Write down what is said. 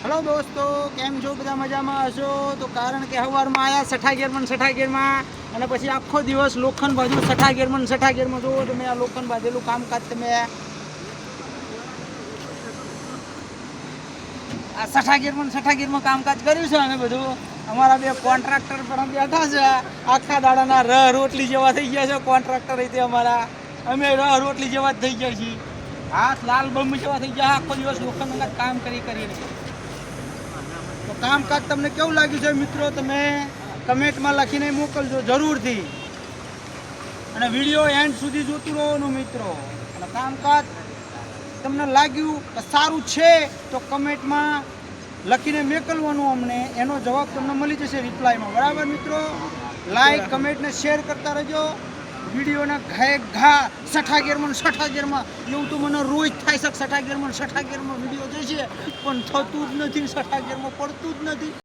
Hello दोस्तों केम छो बधा मजामां हशो। तो कारण के सवारमां आया छठा गेरमां અને પછી આખો દિવસ લોખંડ બાજુ છઠ્ઠા ગેરમાં જો તમે આ લોખંડ બાંધેલું કામકાજ તમે આ છઠ્ઠા ગેરમાં કામકાજ કર્યું છે અને બધું અમારા બે કોન્ટ્રાક્ટર પણ બેઠા છે આખા દાડાના રોટલી જેવા થઈ ગયા છે કોન્ટ્રાક્ટર રીતે અમારા અમે રોટલી જેવા જ થઈ ગયા છીએ હાથ લાલ બમ જેવા થઈ ગયા આખો દિવસ લોખંડના કામ કરીને તો કામકાજ તમને કેવું લાગ્યું છે મિત્રો તમે કમેન્ટમાં લખીને મોકલજો જરૂરથી અને વિડીયો એન્ડ સુધી જોતું રહેવાનું મિત્રો અને કામકાજ તમને લાગ્યું કે સારું છે તો કમેન્ટમાં લખીને મોકલવાનું અમને એનો જવાબ તમને મળી જશે રિપ્લાયમાં બરાબર મિત્રો લાઈક કમેન્ટ ને શેર કરતા રહેજો વિડીયોના ઘા છઠ્ઠા ગેરમાં એવું તો મને રોજ થાય છે છઠ્ઠા ગેરમાં વિડીયો જોઈશે પણ થતું જ નથી છઠ્ઠા ગેરમાં પડતું જ નથી।